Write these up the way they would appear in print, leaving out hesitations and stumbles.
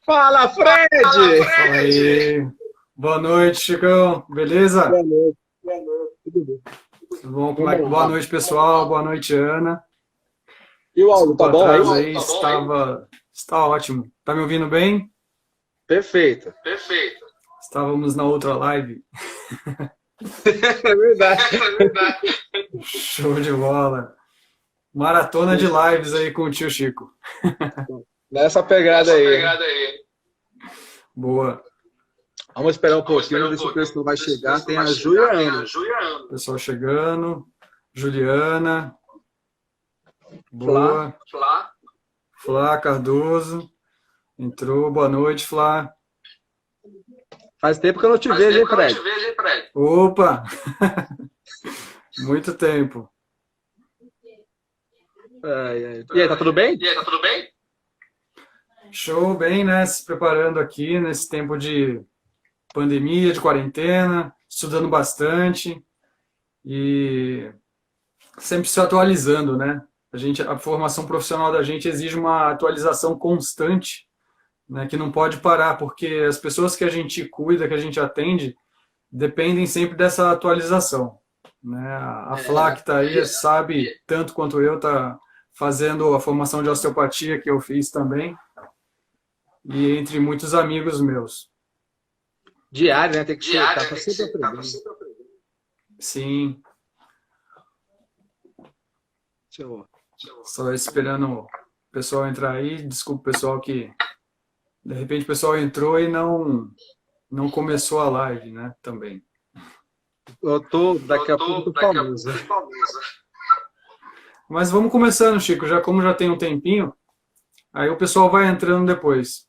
Fala, Fred! Fala aí. Boa noite, Chicão. Beleza? Boa noite, tudo bem? Tudo bom? Vamos Boa lá. noite, pessoal. Boa noite, Ana. E o áudio, Desculpa tá o bom aí? atraso aí, está ótimo. Tá me ouvindo bem? Perfeito. Estávamos na outra live. É verdade. Show de bola. Maratona de lives aí com o tio Chico. Nessa pegada aí. Boa. Vamos esperar um pouquinho, ver se o pessoal vai chegar. Tem a Ju e a Ana. Pessoal chegando. Juliana. Flá. Boa. Flá Cardoso. Entrou. Boa noite, Flá. Faz tempo que eu não te vejo, hein, Fred? Opa! Muito tempo. E aí, tá tudo bem? Show, bem, né? Se preparando aqui nesse tempo de pandemia, de quarentena, estudando bastante e sempre se atualizando, né? A formação profissional da gente exige uma atualização constante, né? Que não pode parar, porque as pessoas que a gente cuida, que a gente atende, dependem sempre dessa atualização, né? A Flá que está aí sabe tanto quanto eu, tá fazendo a formação de osteopatia que eu fiz também, e entre muitos amigos meus. Diário, né? Tem que ser, tá sempre aprendendo. Sim, Show. só esperando o pessoal entrar aí. Desculpa, pessoal, que de repente o pessoal entrou e não começou a live, né? Também. Daqui a pouco eu tô famoso. Mas vamos começando, Chico, como já tem um tempinho, aí o pessoal vai entrando depois.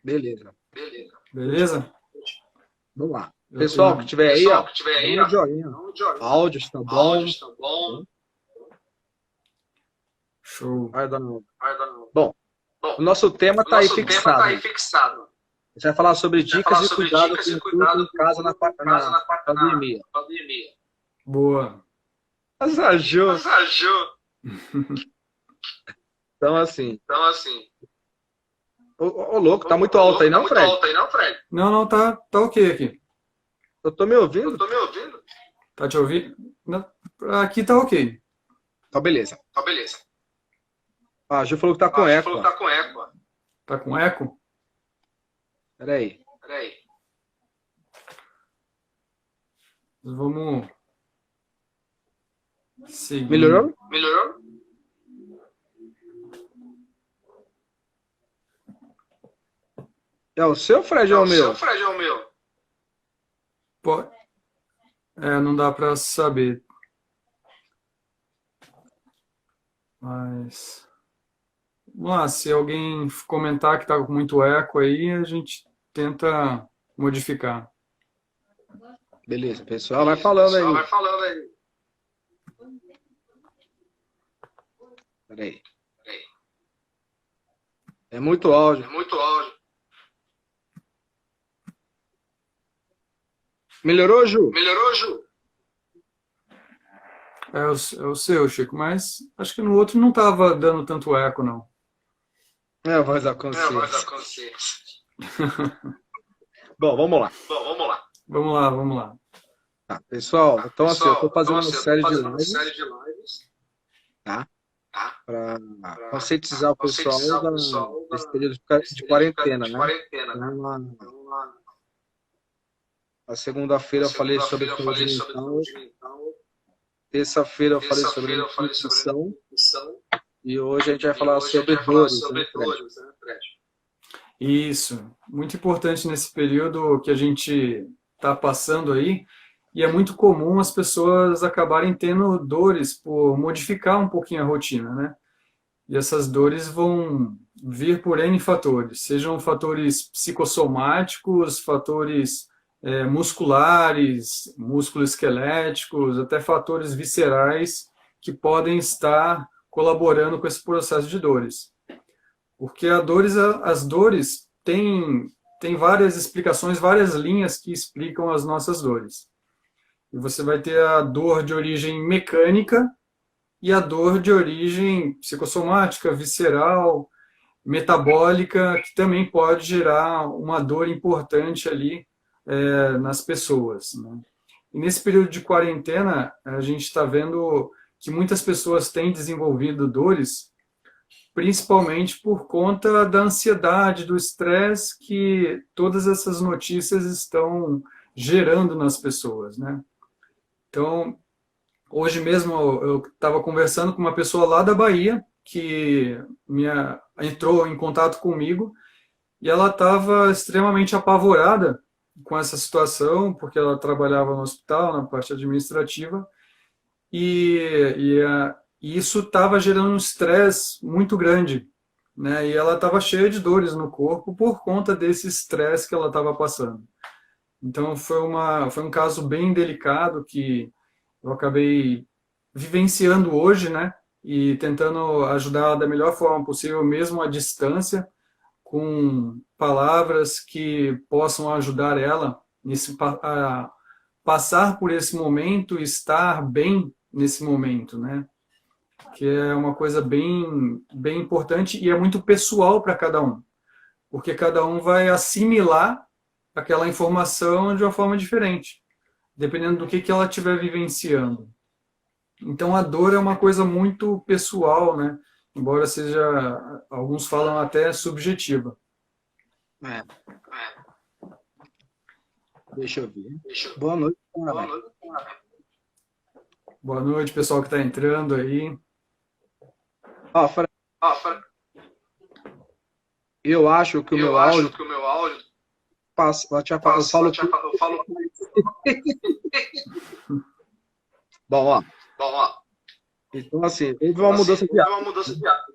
Beleza. Beleza? Vamos lá. Eu Pessoal tenho- que estiver aí, ó, dá um joinha. Áudio está bom. Show. Vai dando- Bom, o nosso tema está aí fixado. A gente vai falar sobre dicas de cuidado com o corpo em casa na pandemia. Boa. Assajou. Então, assim, ô louco, tá muito alto aí, não, Fred? Não, tá ok aqui. Eu tô me ouvindo? Tá te ouvindo? Não, aqui tá ok. Então, beleza. Ah, a Ju falou que tá com eco. Ó. Tá com eco? Pera aí. Vamos seguir. Melhorou? É o seu, Fred, ou o meu? Pô, não dá pra saber. Mas vamos lá, se alguém comentar que tá com muito eco aí, a gente tenta modificar. Beleza, pessoal, vai falando aí. Pera aí. É muito áudio. Melhorou, Ju? É o seu, Chico, mas acho que no outro não tava dando tanto eco, não. É a voz da consciência. Bom, vamos lá. Vamos lá. Tá, pessoal, então assim, eu tô fazendo uma série de lives, tá? Para conscientizar o pessoal desse período de quarentena, né? Na segunda-feira eu falei sobre saúde mental, terça-feira eu falei sobre nutrição e hoje a gente vai falar sobre dores, né, Fred? Isso, muito importante nesse período que a gente está passando aí, e é muito comum as pessoas acabarem tendo dores por modificar um pouquinho a rotina, né? E essas dores vão vir por N fatores, sejam fatores psicossomáticos, fatores musculares, músculo-esqueléticos, até fatores viscerais que podem estar colaborando com esse processo de dores. Porque as dores têm várias explicações, várias linhas que explicam as nossas dores. E você vai ter a dor de origem mecânica e a dor de origem psicossomática, visceral. metabólica, que também pode gerar uma dor importante ali nas pessoas, né? E nesse período de quarentena, a gente está vendo que muitas pessoas têm desenvolvido dores, principalmente por conta da ansiedade, do estresse que todas essas notícias estão gerando nas pessoas, né? Então, hoje mesmo eu estava conversando com uma pessoa lá da Bahia que entrou em contato comigo e ela estava extremamente apavorada com essa situação, porque ela trabalhava no hospital, na parte administrativa, e isso estava gerando um estresse muito grande, né? E ela estava cheia de dores no corpo por conta desse estresse que ela estava passando. Então foi um caso bem delicado que eu acabei vivenciando hoje, né? E tentando ajudar da melhor forma possível, mesmo à distância, com palavras que possam ajudar ela a passar por esse momento e estar bem nesse momento, né? Que é uma coisa bem importante e é muito pessoal para cada um, porque cada um vai assimilar aquela informação de uma forma diferente, dependendo do que ela estiver vivenciando. Então a dor é uma coisa muito pessoal, né? Embora seja, alguns falam até subjetiva. É, deixa eu ver. Boa noite, cara. Boa noite, pessoal que está entrando aí. Ó, eu acho que o meu áudio passa, eu falo. Bom, ó. Então, assim, houve uma mudança de hábito.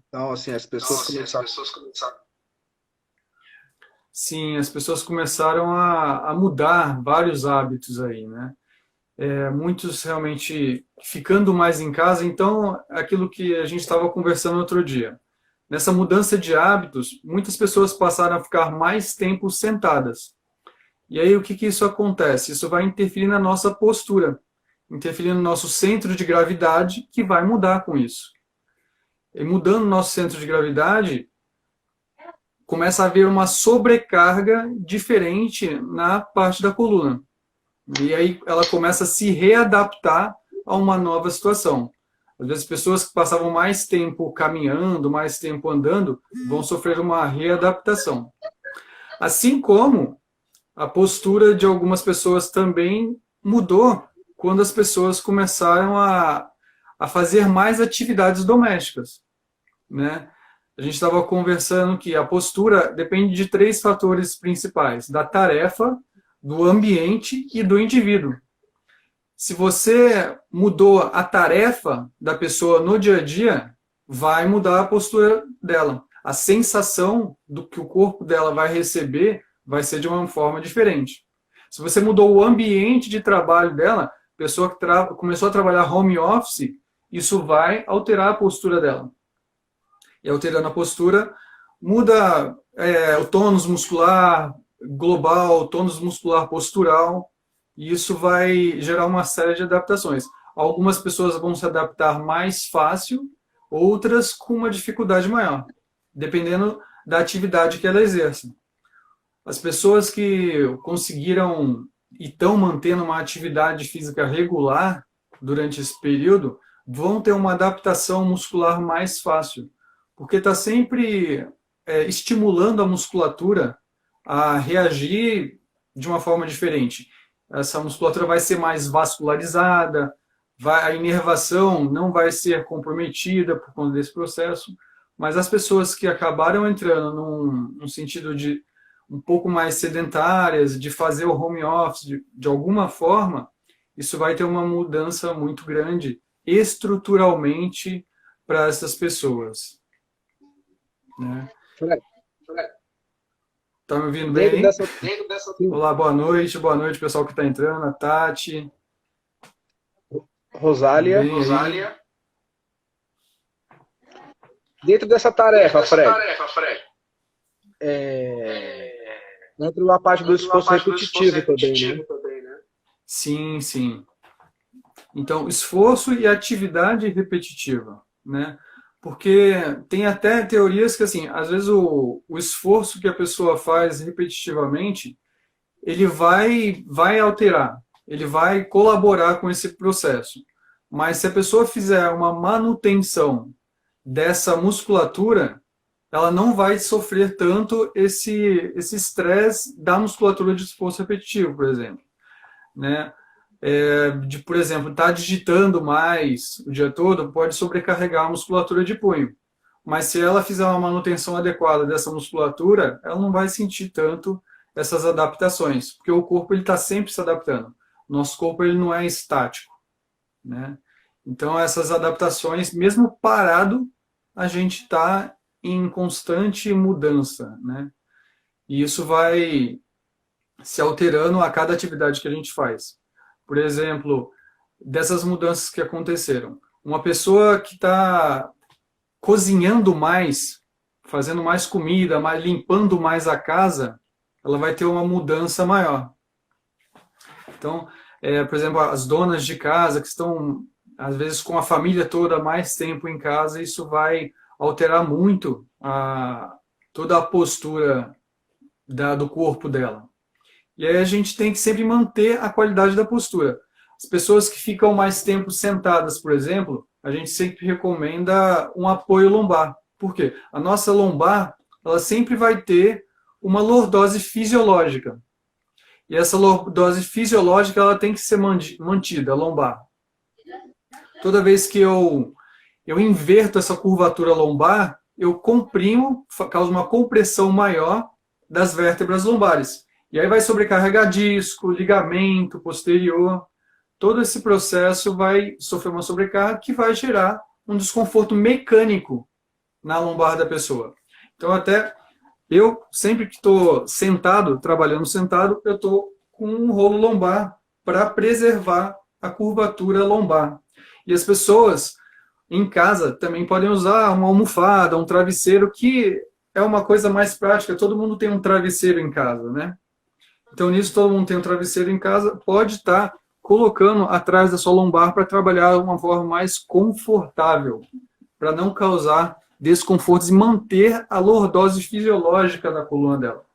Então, assim, as pessoas começaram. Sim, as pessoas começaram a mudar vários hábitos aí, né? Muitos realmente ficando mais em casa. Então, aquilo que a gente estava conversando outro dia. Nessa mudança de hábitos, muitas pessoas passaram a ficar mais tempo sentadas. E aí, o que isso acontece? Isso vai interferir na nossa postura, interferir no nosso centro de gravidade, que vai mudar com isso. E mudando o nosso centro de gravidade, começa a haver uma sobrecarga diferente na parte da coluna. E aí ela começa a se readaptar a uma nova situação. Às vezes pessoas que passavam mais tempo caminhando, mais tempo andando, vão sofrer uma readaptação. Assim como a postura de algumas pessoas também mudou quando as pessoas começaram a fazer mais atividades domésticas, né? A gente estava conversando que a postura depende de 3 fatores principais: da tarefa, do ambiente e do indivíduo. Se você mudou a tarefa da pessoa no dia a dia, vai mudar a postura dela. A sensação do que o corpo dela vai receber vai ser de uma forma diferente. Se você mudou o ambiente de trabalho dela, a pessoa que começou a trabalhar home office, isso vai alterar a postura dela. E alterando a postura, muda o tônus muscular global, o tônus muscular postural, e isso vai gerar uma série de adaptações. Algumas pessoas vão se adaptar mais fácil, outras com uma dificuldade maior, dependendo da atividade que ela exerce. As pessoas que conseguiram e estão mantendo uma atividade física regular durante esse período vão ter uma adaptação muscular mais fácil, porque está sempre estimulando a musculatura a reagir de uma forma diferente. Essa musculatura vai ser mais vascularizada, a inervação não vai ser comprometida por conta desse processo, mas as pessoas que acabaram entrando num sentido de um pouco mais sedentárias, de fazer o home office de alguma forma, isso vai ter uma mudança muito grande estruturalmente para essas pessoas. Né? Tá me ouvindo bem? Olá, boa noite pessoal que está entrando, a Tati. Rosália. Dentro dessa tarefa, Fred, entra a parte do esforço repetitivo também, né? Sim, sim. Então, esforço e atividade repetitiva, né? Porque tem até teorias que, assim, às vezes o esforço que a pessoa faz repetitivamente, ele vai alterar, ele vai colaborar com esse processo. Mas se a pessoa fizer uma manutenção dessa musculatura, ela não vai sofrer tanto esse estresse da musculatura de esforço repetitivo, por exemplo, né? Por exemplo, estar digitando mais o dia todo pode sobrecarregar a musculatura de punho. Mas se ela fizer uma manutenção adequada dessa musculatura, ela não vai sentir tanto essas adaptações, porque o corpo ele está sempre se adaptando. Nosso corpo ele não é estático, né? Então essas adaptações, mesmo parado, a gente está em constante mudança, né? E isso vai se alterando a cada atividade que a gente faz. Por exemplo, dessas mudanças que aconteceram. Uma pessoa que está cozinhando mais, fazendo mais comida, limpando mais a casa, ela vai ter uma mudança maior. Então, por exemplo, as donas de casa que estão, às vezes, com a família toda mais tempo em casa, isso vai alterar muito toda a postura do corpo dela. E aí a gente tem que sempre manter a qualidade da postura. As pessoas que ficam mais tempo sentadas, por exemplo, a gente sempre recomenda um apoio lombar. Por quê? A nossa lombar, ela sempre vai ter uma lordose fisiológica. E essa lordose fisiológica, ela tem que ser mantida, a lombar. Toda vez que eu inverto essa curvatura lombar, eu comprimo, causa uma compressão maior das vértebras lombares. E aí vai sobrecarregar disco, ligamento posterior. Todo esse processo vai sofrer uma sobrecarga que vai gerar um desconforto mecânico na lombar da pessoa. Então, até eu, sempre que estou sentado, trabalhando sentado, eu estou com um rolo lombar para preservar a curvatura lombar. E as pessoas em casa também podem usar uma almofada, um travesseiro, que é uma coisa mais prática. Todo mundo tem um travesseiro em casa, né? Então, nisso, todo mundo tem um travesseiro em casa, pode estar colocando atrás da sua lombar para trabalhar de uma forma mais confortável, para não causar desconfortos e manter a lordose fisiológica da coluna dela.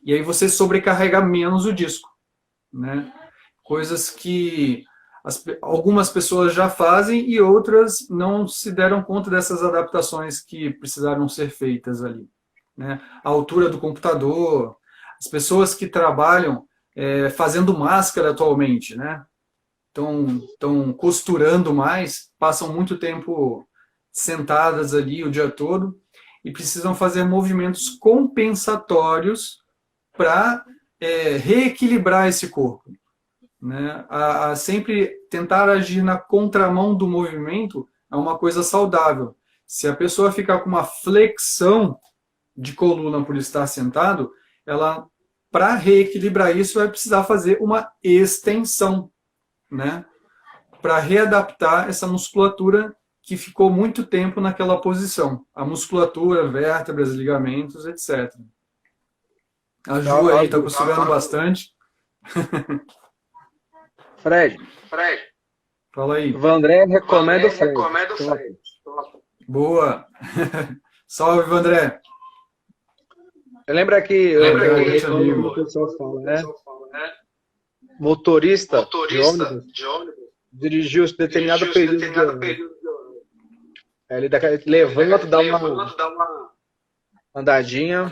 E aí você sobrecarrega menos o disco, né? Coisas que algumas pessoas já fazem e outras não se deram conta dessas adaptações que precisaram ser feitas ali, né? A altura do computador, as pessoas que trabalham fazendo máscara atualmente, né? Estão costurando mais, passam muito tempo sentadas ali o dia todo e precisam fazer movimentos compensatórios para reequilibrar esse corpo, né? A sempre tentar agir na contramão do movimento é uma coisa saudável. Se a pessoa ficar com uma flexão de coluna por estar sentado, ela, para reequilibrar isso, vai precisar fazer uma extensão, né? Para readaptar essa musculatura que ficou muito tempo naquela posição. A musculatura, vértebras, ligamentos, etc. A Ju aí está costurando bastante. Fred. Fala aí. Vandré recomenda o Fred. Boa. Salve, Vandré. Lembra que o pessoal fala, né? Motorista de ônibus dirigiu um determinado período. Ele levanta, dá uma andadinha.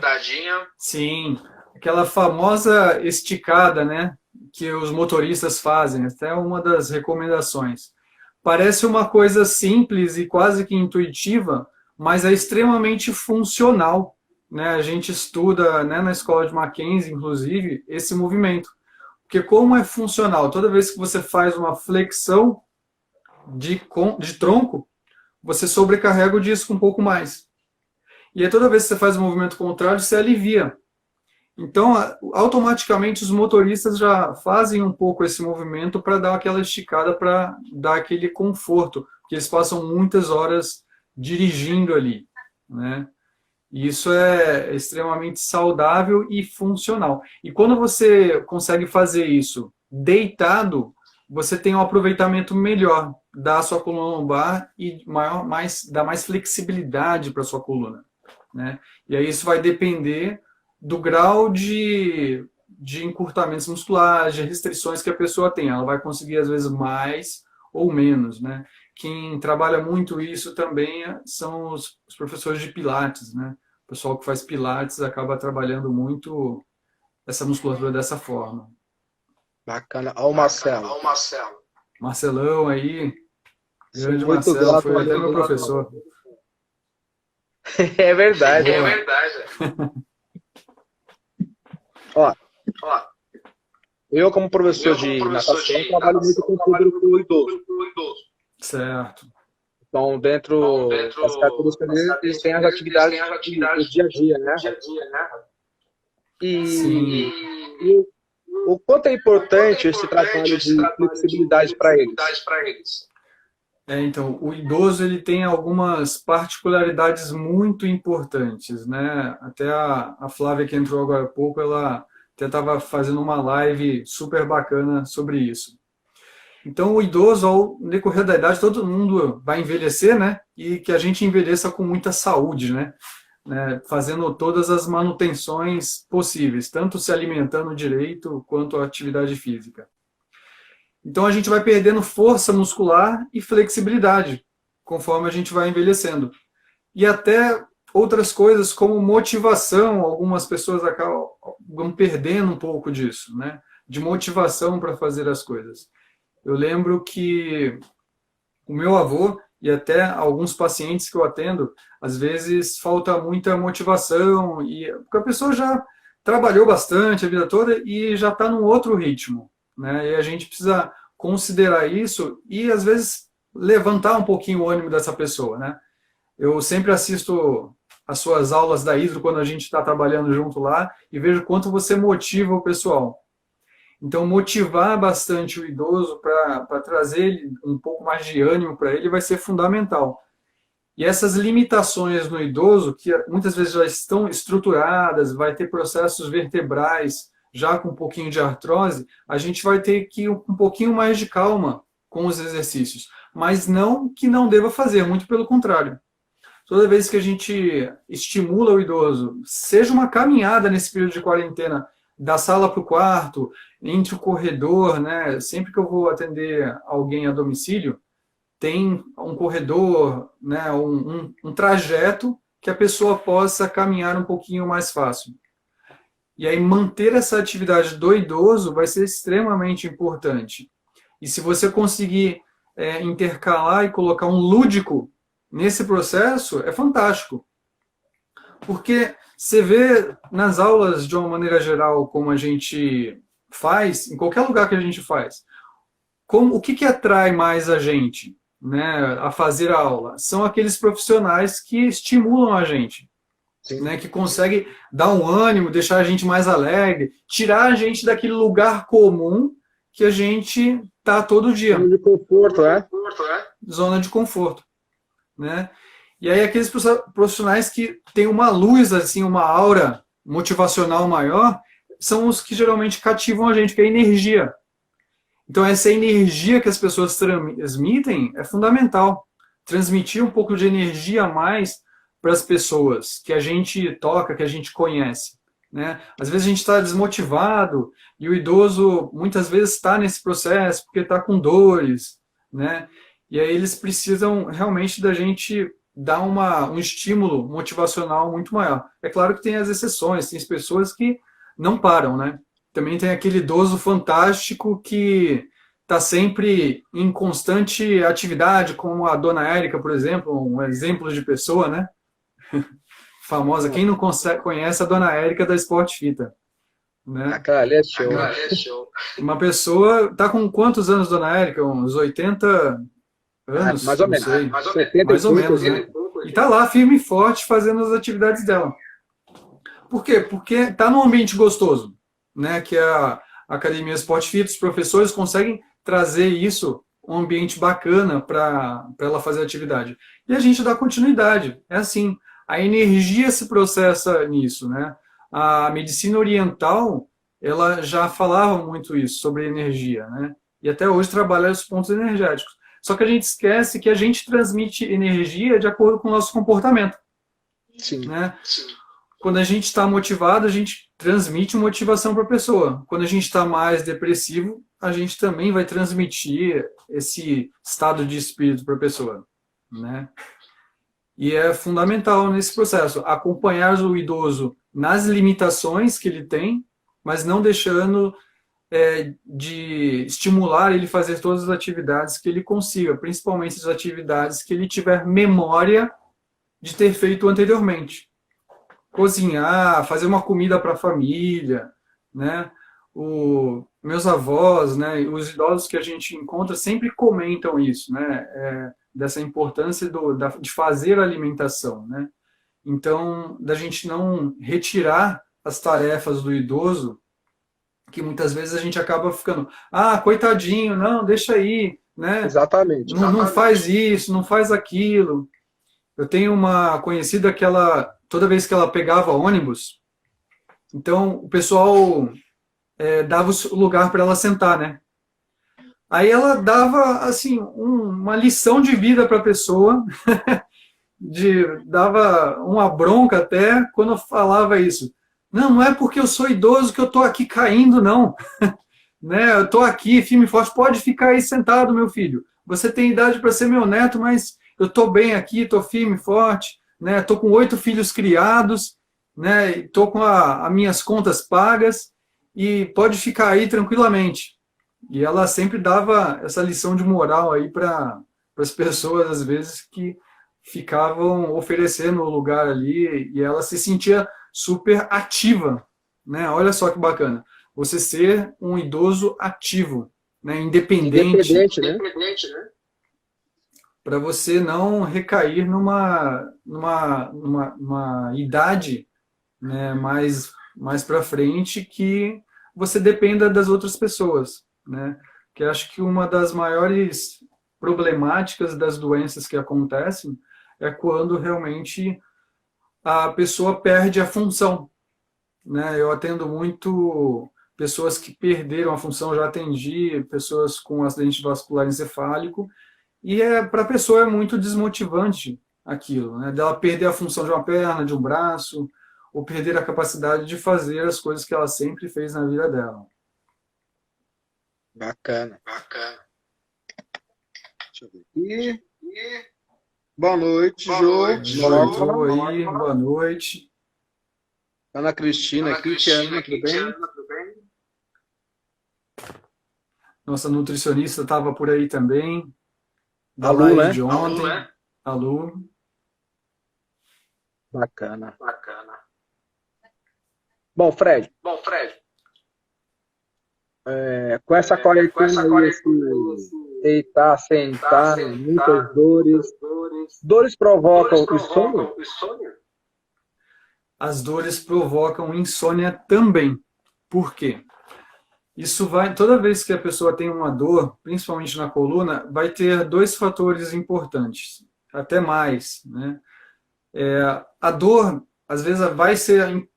Sim, aquela famosa esticada, né? Que os motoristas fazem, até uma das recomendações. Parece uma coisa simples e quase que intuitiva, mas é extremamente funcional, né? A gente estuda, né, na escola de Mackenzie, inclusive, esse movimento. Porque como é funcional, toda vez que você faz uma flexão de tronco, você sobrecarrega o disco um pouco mais. E aí toda vez que você faz o movimento contrário, você alivia. Então, automaticamente, os motoristas já fazem um pouco esse movimento para dar aquela esticada, para dar aquele conforto, porque eles passam muitas horas dirigindo ali, né? E isso é extremamente saudável e funcional. E quando você consegue fazer isso deitado, você tem um aproveitamento melhor da sua coluna lombar e dá mais flexibilidade para a sua coluna, né? E aí isso vai depender do grau de encurtamentos musculares, de restrições que a pessoa tem. Ela vai conseguir, às vezes, mais ou menos, né? Quem trabalha muito isso também são os professores de Pilates, né? O pessoal que faz Pilates acaba trabalhando muito essa musculatura dessa forma. Bacana. Olha o Marcelo. Marcelão aí, Sou grande muito Marcelo, grato foi a até meu ele. professor. É verdade. Boa. Ó, eu, como professor de natação, trabalho muito com o público idoso. Certo. Então, dentro das características deles, eles têm as atividades do dia a dia, né? Sim. E o quanto é importante esse trabalho de flexibilidade para eles? Então, o idoso ele tem algumas particularidades muito importantes, né? Até a Flávia que entrou agora há pouco, ela até estava fazendo uma live super bacana sobre isso. Então, o idoso, ao decorrer da idade, todo mundo vai envelhecer, né? E que a gente envelheça com muita saúde, né? Fazendo todas as manutenções possíveis, tanto se alimentando direito quanto a atividade física. Então a gente vai perdendo força muscular e flexibilidade conforme a gente vai envelhecendo. E até outras coisas como motivação, algumas pessoas acabam perdendo um pouco disso, né? De motivação para fazer as coisas. Eu lembro que o meu avô e até alguns pacientes que eu atendo, às vezes falta muita motivação, porque a pessoa já trabalhou bastante a vida toda e já está num outro ritmo, né? E a gente precisa considerar isso e, às vezes, levantar um pouquinho o ânimo dessa pessoa, né? Eu sempre assisto as suas aulas da Hidro quando a gente está trabalhando junto lá e vejo quanto você motiva o pessoal. Então, motivar bastante o idoso para trazer um pouco mais de ânimo para ele vai ser fundamental. E essas limitações no idoso, que muitas vezes já estão estruturadas, vai ter processos vertebrais já com um pouquinho de artrose, a gente vai ter que ir um pouquinho mais de calma com os exercícios. Mas não que não deva fazer, muito pelo contrário. Toda vez que a gente estimula o idoso, seja uma caminhada nesse período de quarentena, da sala para o quarto, entre o corredor, né? Sempre que eu vou atender alguém a domicílio, tem um corredor, né? Um trajeto que a pessoa possa caminhar um pouquinho mais fácil. E aí manter essa atividade do idoso vai ser extremamente importante. E se você conseguir intercalar e colocar um lúdico nesse processo, é fantástico. Porque você vê nas aulas, de uma maneira geral, como a gente faz, em qualquer lugar que a gente faz, o que atrai mais a gente, né, a fazer a aula? São aqueles profissionais que estimulam a gente, né, que conseguem dar um ânimo, deixar a gente mais alegre, tirar a gente daquele lugar comum que a gente está todo dia. Zona de conforto, Zona de conforto, né? E aí aqueles profissionais que têm uma luz, assim, uma aura motivacional maior, são os que geralmente cativam a gente, que é a energia. Então essa energia que as pessoas transmitem é fundamental. Transmitir um pouco de energia a mais para as pessoas que a gente toca, que a gente conhece, né? Às vezes a gente está desmotivado e o idoso muitas vezes está nesse processo porque está com dores, né? E aí eles precisam realmente da gente dar um estímulo motivacional muito maior. É claro que tem as exceções, tem as pessoas que não param, né? Também tem aquele idoso fantástico que está sempre em constante atividade, como a dona Érica, por exemplo, um exemplo de pessoa, né? Famosa. Quem não conhece a dona Érica da Sport Fita? Né? Aquela ali é show. Uma pessoa... Está com quantos anos, dona Érica? Uns 80 anos? Mais ou menos. Sei. 70 mais ou menos, né? E está lá, firme e forte, fazendo as atividades dela. Por quê? Porque está num ambiente gostoso, né? Que a Academia Sport Fit, os professores conseguem trazer isso, um ambiente bacana para ela fazer atividade. E a gente dá continuidade. É assim, a energia se processa nisso, né? A medicina oriental, ela já falava muito isso, sobre energia, né? e até hoje trabalha os pontos energéticos. Só que a gente esquece que a gente transmite energia de acordo com o nosso comportamento. Sim. Né? Quando a gente está motivado, a gente transmite motivação para a pessoa. Quando a gente está mais depressivo, a gente também vai transmitir esse estado de espírito para a pessoa. Né? E é fundamental nesse processo acompanhar o idoso nas limitações que ele tem, mas não deixando de estimular ele a fazer todas as atividades que ele consiga, principalmente as atividades que ele tiver memória de ter feito anteriormente. Cozinhar, fazer uma comida para a família, né? Meus avós, né, os idosos que a gente encontra sempre comentam isso, né? Dessa importância de fazer a alimentação, né? Então, da gente não retirar as tarefas do idoso, que muitas vezes a gente acaba ficando, coitadinho, não, deixa aí, né? Exatamente. Não faz isso, não faz aquilo. Eu tenho uma conhecida que toda vez que ela pegava ônibus, então o pessoal dava o lugar para ela sentar, né? Aí ela dava, assim, uma lição de vida para a pessoa, dava uma bronca até quando eu falava isso. Não é porque eu sou idoso que eu estou aqui caindo, não. Né? Eu estou aqui, firme e forte. Pode ficar aí sentado, meu filho. Você tem idade para ser meu neto, mas eu estou bem aqui, estou firme e forte. Né? Estou com 8 filhos criados, né? Estou com as minhas contas pagas e pode ficar aí tranquilamente. E ela sempre dava essa lição de moral aí para as pessoas, às vezes, que ficavam oferecendo o lugar ali e ela se sentia super ativa, né? Olha só que bacana. Você ser um idoso ativo, né? Independente, né? Para você não recair numa idade, né? mais para frente que você dependa das outras pessoas, né? Que acho que uma das maiores problemáticas das doenças que acontecem é quando realmente a pessoa perde a função, né? Eu atendo muito pessoas que perderam a função, já atendi pessoas com acidente vascular encefálico, e para a pessoa é muito desmotivante aquilo, né? Dela perder a função de uma perna, de um braço, ou perder a capacidade de fazer as coisas que ela sempre fez na vida dela. Bacana. Deixa eu ver aqui. Boa noite, Jô. Oi, boa noite. Ana Cristina aqui, Tiana, tudo bem? Nossa nutricionista estava por aí também. Da Alô, live né? de ontem. Alô. Bacana. Bom, Fred. Com essa quarentena aí, deitar, sentar, muitas dores. Dores provocam insônia? As dores provocam insônia também. Por quê? Isso vai, toda vez que a pessoa tem uma dor, principalmente na coluna, vai ter 2 fatores importantes, até mais, né? A dor, às vezes,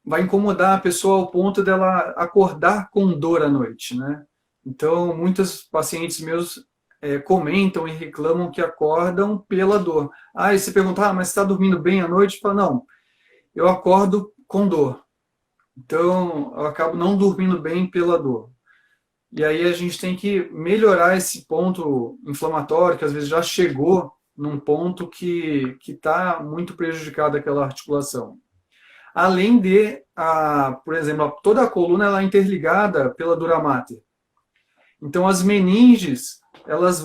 vai incomodar a pessoa ao ponto dela acordar com dor à noite, né? Então, muitos pacientes meus comentam e reclamam que acordam pela dor. E você pergunta, mas você está dormindo bem à noite? Fala, não, eu acordo com dor. Então, eu acabo não dormindo bem pela dor. E aí a gente tem que melhorar esse ponto inflamatório, que às vezes já chegou num ponto que está muito prejudicada aquela articulação. Além de, por exemplo, toda a coluna ela é interligada pela dura mater. Então as meninges, elas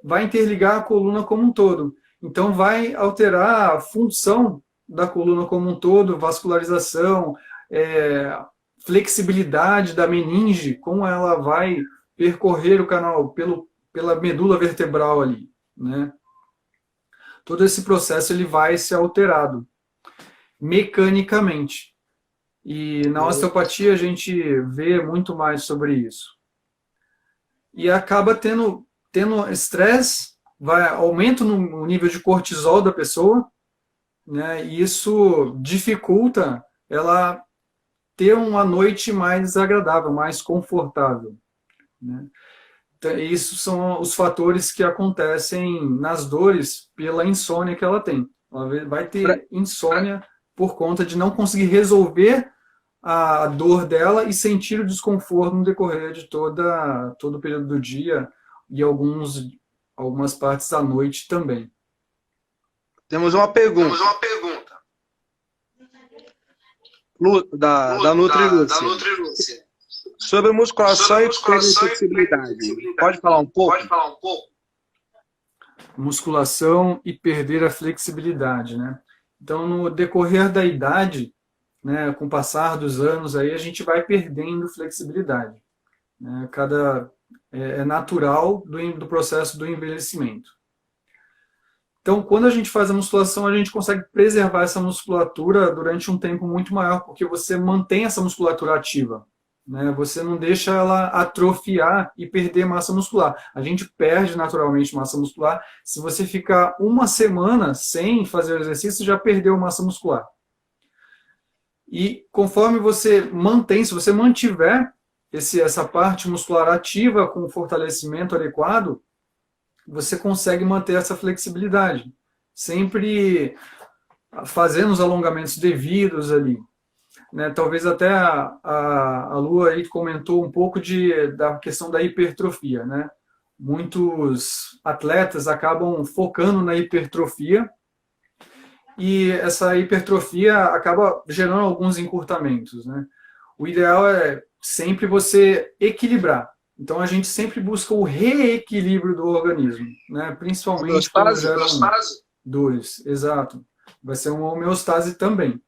vai interligar a coluna como um todo. Então vai alterar a função da coluna como um todo, vascularização, flexibilidade da meninge, como ela vai percorrer o canal pela medula vertebral ali, né? Todo esse processo ele vai ser alterado mecanicamente. E na osteopatia a gente vê muito mais sobre isso. E acaba tendo estresse, aumenta no nível de cortisol da pessoa, né? E isso dificulta ela ter uma noite mais agradável, mais confortável, né? Isso são os fatores que acontecem nas dores pela insônia que ela tem. Ela vai ter insônia por conta de não conseguir resolver a dor dela e sentir o desconforto no decorrer de todo o período do dia e algumas partes da noite também. Temos uma pergunta. Da Nutrilúcia. Sobre musculação e flexibilidade. Pode falar um pouco? Musculação e perder a flexibilidade, né? Então, no decorrer da idade, né, com o passar dos anos, aí a gente vai perdendo flexibilidade. Né? É natural do processo do envelhecimento. Então, quando a gente faz a musculação, a gente consegue preservar essa musculatura durante um tempo muito maior, porque você mantém essa musculatura ativa. Né? Você não deixa ela atrofiar e perder massa muscular. A gente perde naturalmente massa muscular. Se você ficar uma semana sem fazer o exercício, já perdeu massa muscular. E conforme você mantém, se você mantiver essa parte muscular ativa com o fortalecimento adequado, você consegue manter essa flexibilidade, sempre fazendo os alongamentos devidos ali. Né? Talvez até a Lu aí comentou um pouco da questão da hipertrofia. Né? Muitos atletas acabam focando na hipertrofia e essa hipertrofia acaba gerando alguns encurtamentos. Né? O ideal é sempre você equilibrar. Então a gente sempre busca o reequilíbrio do organismo, né? Principalmente quando geram dores. Exato. Vai ser uma homeostase também.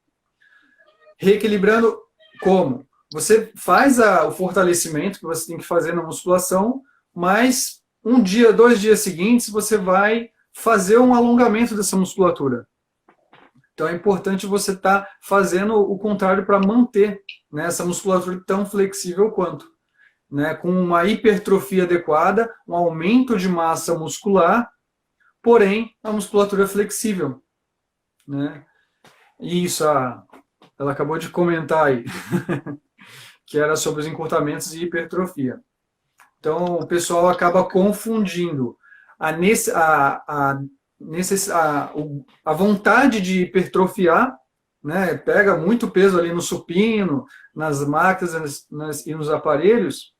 Reequilibrando como? Você faz o fortalecimento que você tem que fazer na musculação, mas um dia, 2 dias seguintes, você vai fazer um alongamento dessa musculatura. Então é importante você estar fazendo o contrário para manter, né, essa musculatura tão flexível quanto. Né, com uma hipertrofia adequada, um aumento de massa muscular, porém a musculatura é flexível. Né? E isso, ela acabou de comentar aí, que era sobre os encurtamentos e hipertrofia. Então o pessoal acaba confundindo a vontade de hipertrofiar, né, pega muito peso ali no supino, nas máquinas e nos aparelhos,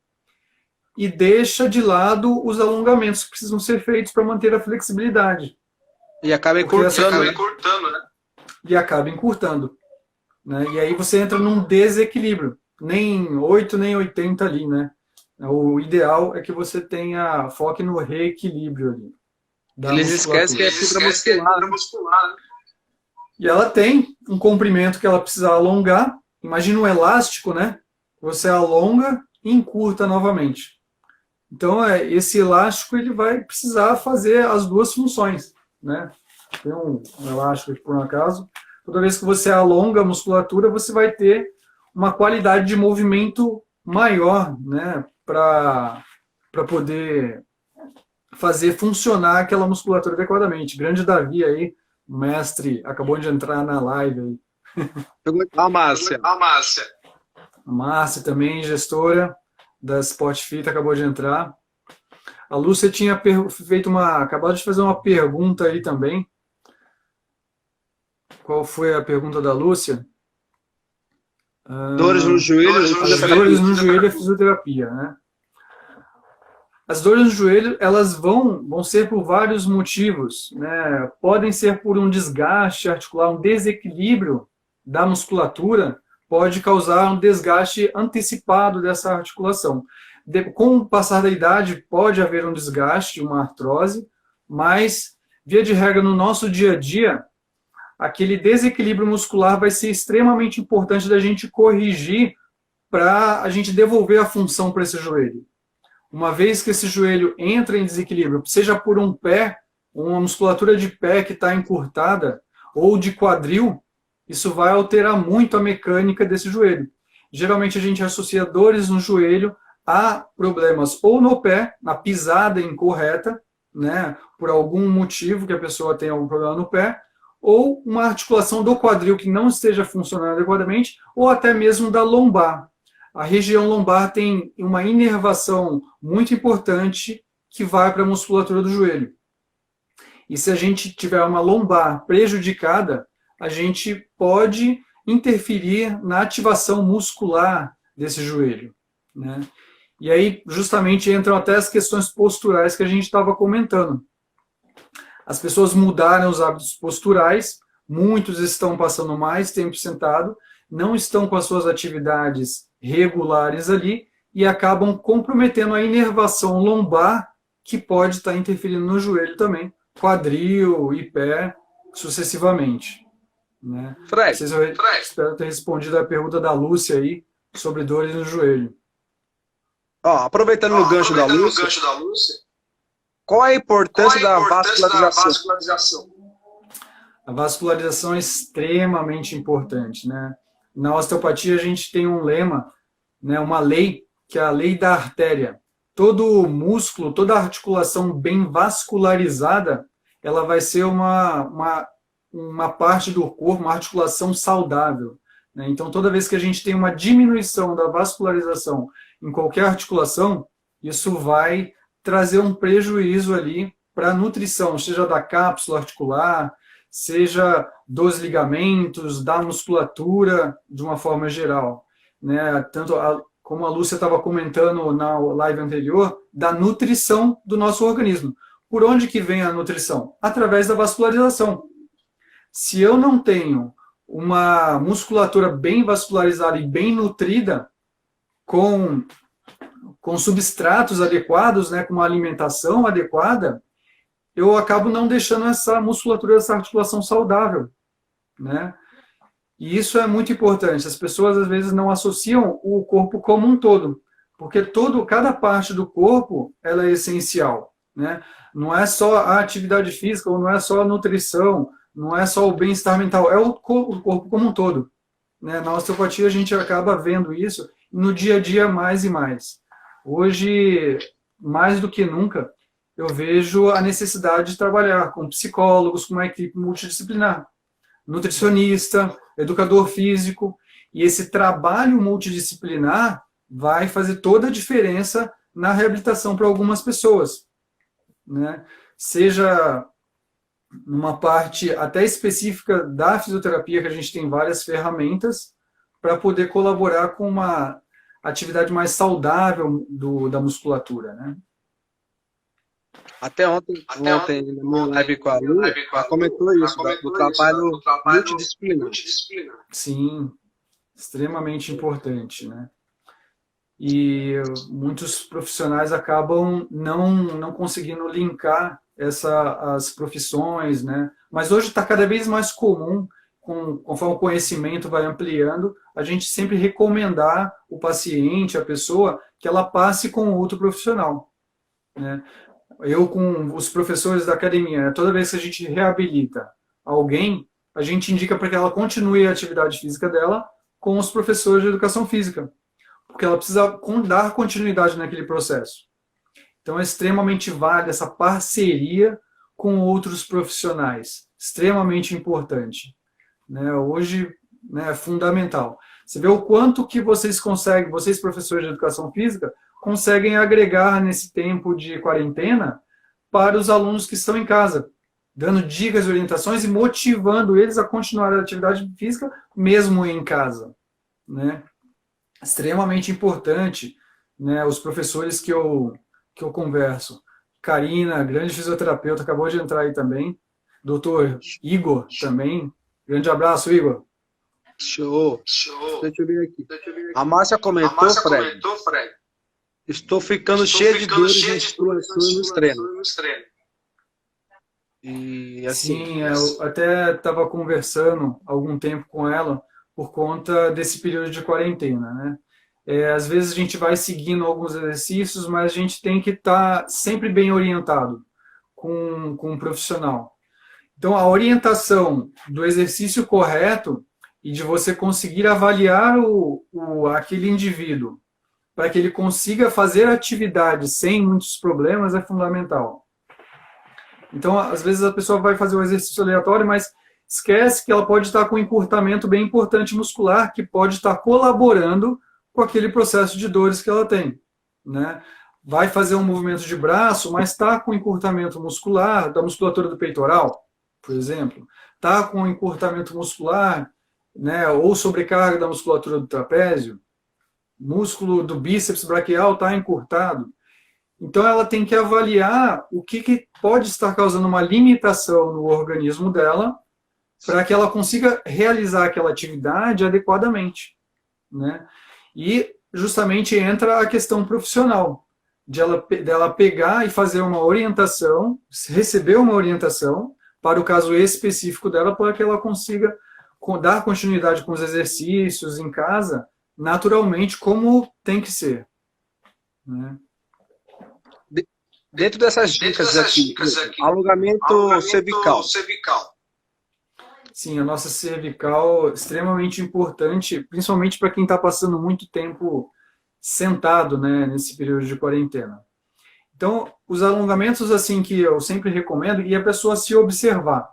e deixa de lado os alongamentos que precisam ser feitos para manter a flexibilidade. E acaba encurtando, né? E acaba encurtando. Né? E aí você entra num desequilíbrio. Nem 8, nem 80 ali, né? O ideal é que você foque no reequilíbrio ali. Eles esquecem que é fibra muscular. E ela tem um comprimento que ela precisa alongar. Imagina um elástico, né? Você alonga e encurta novamente. Então, esse elástico ele vai precisar fazer as duas funções. Né? Tem um elástico aqui, por um acaso. Toda vez que você alonga a musculatura, você vai ter uma qualidade de movimento maior, né? Para poder fazer funcionar aquela musculatura adequadamente. Grande Davi aí, o mestre, acabou de entrar na live aí. A Márcia. A Márcia também, gestora da Sport Fit, acabou de entrar. A Lúcia tinha acabado de fazer uma pergunta aí também. Qual foi a pergunta da Lúcia? Dores no joelho. As dores no joelho é fisioterapia, né? As dores no joelho, elas vão ser por vários motivos, né? Podem ser por um desgaste articular, um desequilíbrio da musculatura, pode causar um desgaste antecipado dessa articulação. Com o passar da idade, pode haver um desgaste, uma artrose, mas, via de regra, no nosso dia a dia, aquele desequilíbrio muscular vai ser extremamente importante da gente corrigir para a gente devolver a função para esse joelho. Uma vez que esse joelho entra em desequilíbrio, seja por um pé, uma musculatura de pé que está encurtada, ou de quadril, isso vai alterar muito a mecânica desse joelho. Geralmente a gente associa dores no joelho a problemas ou no pé, na pisada incorreta, né, por algum motivo que a pessoa tenha algum problema no pé, ou uma articulação do quadril que não esteja funcionando adequadamente, ou até mesmo da lombar. a região lombar tem uma inervação muito importante que vai para a musculatura do joelho. E se a gente tiver uma lombar prejudicada, a gente pode interferir na ativação muscular desse joelho, né? E aí, justamente, entram até as questões posturais que a gente estava comentando. As pessoas mudaram os hábitos posturais, muitos estão passando mais tempo sentado, não estão com as suas atividades regulares ali e acabam comprometendo a inervação lombar, que pode estar interferindo no joelho também, quadril e pé, sucessivamente, né? Fred, Espero ter respondido a pergunta da Lúcia aí sobre dores no joelho. Aproveitando o gancho da Lúcia, qual é a importância da vascularização? A vascularização é extremamente importante, né? Na osteopatia a gente tem um lema, né, uma lei, que é a lei da artéria. Todo músculo, toda articulação bem vascularizada, ela vai ser uma parte do corpo, uma articulação saudável, né? Então, toda vez que a gente tem uma diminuição da vascularização em qualquer articulação, isso vai trazer um prejuízo ali para a nutrição, seja da cápsula articular, seja dos ligamentos, da musculatura, de uma forma geral, né? Tanto como a Lúcia estava comentando na live anterior, da nutrição do nosso organismo. Por onde que vem a nutrição? Através da vascularização. Se eu não tenho uma musculatura bem vascularizada e bem nutrida, com substratos adequados, né, com uma alimentação adequada, eu acabo não deixando essa musculatura, essa articulação saudável, né? E isso é muito importante. As pessoas, às vezes, não associam o corpo como um todo, porque cada parte do corpo ela é essencial, né? Não é só a atividade física, ou não é só a nutrição, não é só o bem-estar mental, é o corpo como um todo, né? Na osteopatia, a gente acaba vendo isso no dia a dia mais e mais. Hoje, mais do que nunca, eu vejo a necessidade de trabalhar com psicólogos, com uma equipe multidisciplinar, nutricionista, educador físico, e esse trabalho multidisciplinar vai fazer toda a diferença na reabilitação para algumas pessoas, né? Seja numa parte até específica da fisioterapia, que a gente tem várias ferramentas para poder colaborar com uma atividade mais saudável da musculatura, né? Até ontem na minha live com a Lu, ela comentou isso, do trabalho multidisciplinar. Sim, extremamente importante, né? E muitos profissionais acabam não conseguindo linkar as profissões, né? Mas hoje está cada vez mais comum, conforme o conhecimento vai ampliando, a gente sempre recomendar o paciente, a pessoa, que ela passe com outro profissional, né? Eu, com os professores da academia, toda vez que a gente reabilita alguém, a gente indica para que ela continue a atividade física dela com os professores de educação física, porque ela precisa dar continuidade naquele processo. Então é extremamente válida essa parceria com outros profissionais, extremamente importante, né? Hoje, né, é fundamental. Você vê o quanto que vocês conseguem, vocês professores de educação física, conseguem agregar nesse tempo de quarentena para os alunos que estão em casa, dando dicas e orientações e motivando eles a continuar a atividade física mesmo em casa, né? Extremamente importante, né? Os professores que eu converso, Karina, grande fisioterapeuta, acabou de entrar aí também, doutor Igor também, grande abraço, Igor. Show. Deixa eu ver aqui. A Márcia comentou, Fred. Estou ficando cheio de dores nas articulações nos treinos. E assim, sim, eu até estava conversando há algum tempo com ela por conta desse período de quarentena, né? Às vezes a gente vai seguindo alguns exercícios, mas a gente tem que estar sempre bem orientado com um profissional. Então, a orientação do exercício correto e de você conseguir avaliar aquele indivíduo para que ele consiga fazer atividade sem muitos problemas é fundamental. Então, às vezes a pessoa vai fazer um exercício aleatório, mas esquece que ela pode estar com um encurtamento bem importante muscular, que pode estar colaborando com aquele processo de dores que ela tem, né? Vai fazer um movimento de braço, mas está com encurtamento muscular da musculatura do peitoral, por exemplo. Está com encurtamento muscular, né, ou sobrecarga da musculatura do trapézio. Músculo do bíceps braquial está encurtado. Então, ela tem que avaliar o que pode estar causando uma limitação no organismo dela para que ela consiga realizar aquela atividade adequadamente, né? E justamente entra a questão profissional, dela pegar e fazer uma orientação, receber uma orientação para o caso específico dela, para que ela consiga dar continuidade com os exercícios em casa, naturalmente, como tem que ser, né? Dentro dessas dicas aqui, alongamento cervical. Sim, a nossa cervical é extremamente importante, principalmente para quem está passando muito tempo sentado, né, nesse período de quarentena. Então, os alongamentos assim que eu sempre recomendo e a pessoa se observar,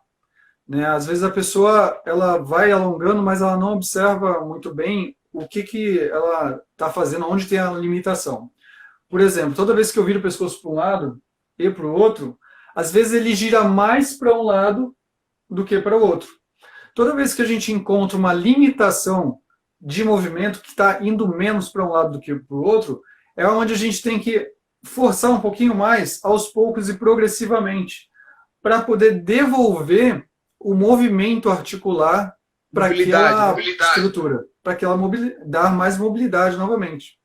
né? Às vezes a pessoa ela vai alongando, mas ela não observa muito bem o que ela está fazendo, onde tem a limitação. Por exemplo, toda vez que eu viro o pescoço para um lado e para o outro, às vezes ele gira mais para um lado do que para o outro. Toda vez que a gente encontra uma limitação de movimento que está indo menos para um lado do que para o outro, é onde a gente tem que forçar um pouquinho mais, aos poucos e progressivamente, para poder devolver o movimento articular para aquela estrutura, para aquela dar mais mobilidade novamente,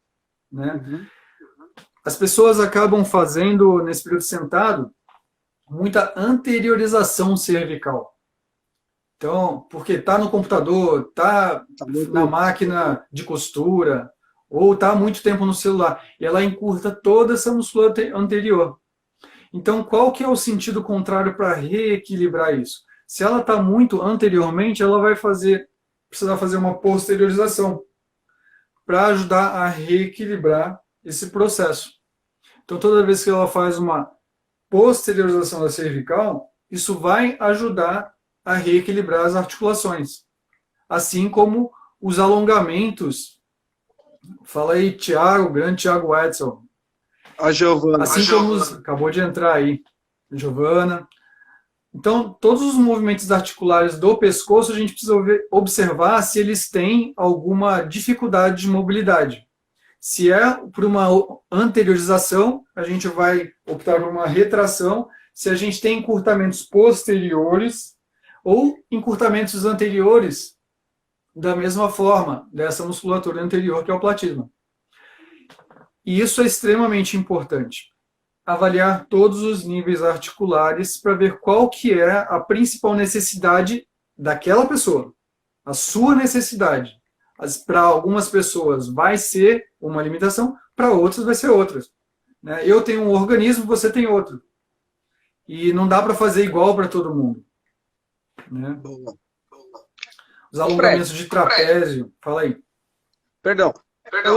né? Uhum. As pessoas acabam fazendo, nesse período sentado, muita anteriorização cervical. Então, porque está no computador, está na máquina de costura, ou está há muito tempo no celular, e ela encurta toda essa musculatura anterior. Então, qual que é o sentido contrário para reequilibrar isso? Se ela está muito anteriormente, ela vai precisar fazer uma posteriorização para ajudar a reequilibrar esse processo. Então, toda vez que ela faz uma posteriorização da cervical, isso vai ajudar a reequilibrar as articulações. Assim como os alongamentos. Fala aí, Thiago, grande Thiago Edson. A Giovana. Assim como acabou de entrar aí, Giovana. Então, todos os movimentos articulares do pescoço, a gente precisa observar se eles têm alguma dificuldade de mobilidade. Se é por uma anteriorização, a gente vai optar por uma retração. Se a gente tem encurtamentos posteriores ou encurtamentos anteriores, da mesma forma, dessa musculatura anterior que é o platismo. E isso é extremamente importante. Avaliar todos os níveis articulares para ver qual que é a principal necessidade daquela pessoa. A sua necessidade. Para algumas pessoas vai ser uma limitação, para outras vai ser outras. Eu tenho um organismo, você tem outro. E não dá para fazer igual para todo mundo. Né? Os alongamentos de trapézio, fala aí. Perdão.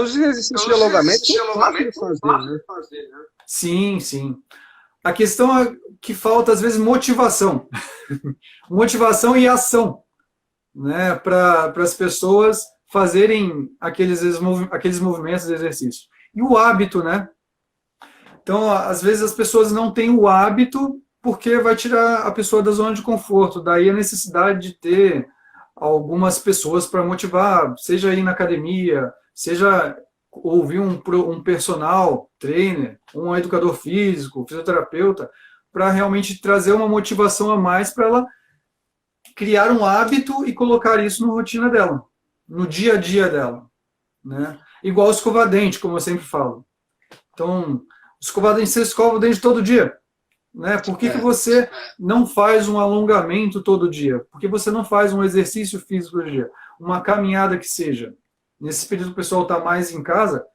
Os exercícios de alongamento são fáceis de fazer, né? Sim, sim. A questão é que falta, às vezes, motivação. Motivação e ação, né? Para as pessoas fazerem aqueles movimentos de exercício. E o hábito, né? Então, às vezes, as pessoas não têm o hábito porque vai tirar a pessoa da zona de conforto. Daí a necessidade de ter algumas pessoas para motivar, seja ir na academia, seja ouvir um personal trainer, um educador físico, fisioterapeuta, para realmente trazer uma motivação a mais para ela criar um hábito e colocar isso na rotina dela, no dia a dia dela. Né? Igual escovar dente, como eu sempre falo. Então, escovar dente, você escova o dente todo dia. Né? Por que você não faz um alongamento todo dia? Por que você não faz um exercício físico todo dia? Uma caminhada que seja. Nesse período o pessoal está mais em casa,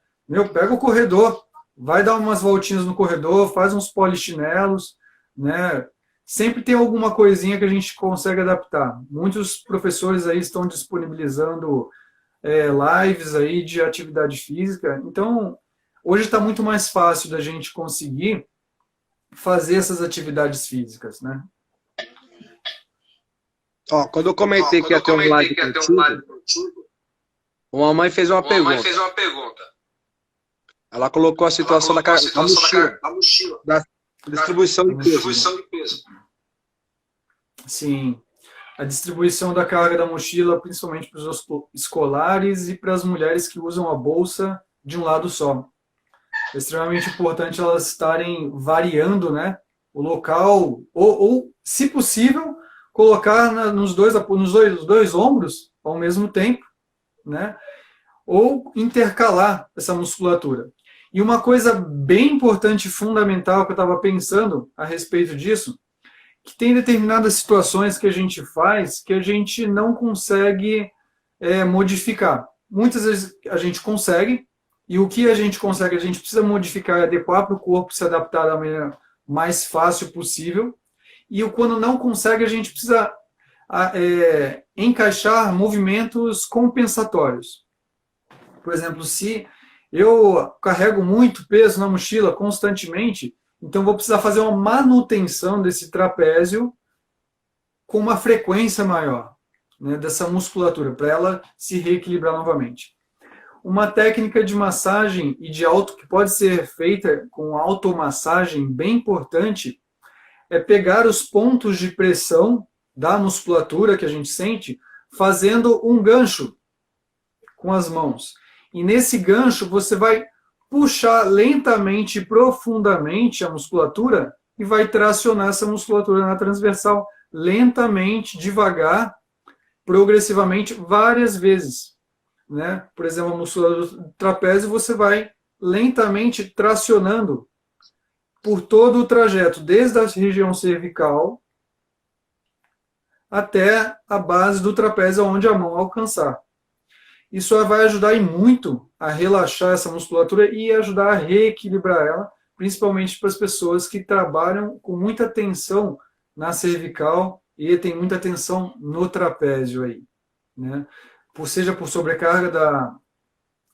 pega o corredor, vai dar umas voltinhas no corredor, faz uns polichinelos, né? Sempre tem alguma coisinha que a gente consegue adaptar. Muitos professores aí estão disponibilizando lives aí de atividade física. Então, hoje está muito mais fácil da gente conseguir fazer essas atividades físicas, né? Quando eu comentei que ia ter um live contigo, Uma mãe fez uma Uma mãe pergunta. fez uma pergunta. Ela colocou a Ela situação colocou a da situação mochila, da mochila, da da distribuição de peso, né? distribuição de peso. Sim, a distribuição da carga da mochila, principalmente para os escolares e para as mulheres que usam a bolsa de um lado só. É extremamente importante elas estarem variando, né, o local, ou se possível, colocar nos dois ombros ao mesmo tempo, né, ou intercalar essa musculatura. E uma coisa bem importante e fundamental que eu estava pensando a respeito disso, que tem determinadas situações que a gente faz que a gente não consegue modificar. Muitas vezes a gente consegue, e o que a gente consegue, a gente precisa modificar e adequar para o corpo se adaptar da maneira mais fácil possível. E quando não consegue, a gente precisa encaixar movimentos compensatórios. Por exemplo, se eu carrego muito peso na mochila constantemente, então vou precisar fazer uma manutenção desse trapézio com uma frequência maior, né, dessa musculatura, para ela se reequilibrar novamente. Uma técnica de massagem e de que pode ser feita com automassagem bem importante é pegar os pontos de pressão da musculatura que a gente sente, fazendo um gancho com as mãos. E nesse gancho você vai puxar lentamente e profundamente a musculatura e vai tracionar essa musculatura na transversal, lentamente, devagar, progressivamente, várias vezes. Né? Por exemplo, a musculatura do trapézio você vai lentamente tracionando por todo o trajeto, desde a região cervical até a base do trapézio, onde a mão alcançar. Isso vai ajudar e muito a relaxar essa musculatura e ajudar a reequilibrar ela, principalmente para as pessoas que trabalham com muita tensão na cervical e tem muita tensão no trapézio aí, né? Seja por sobrecarga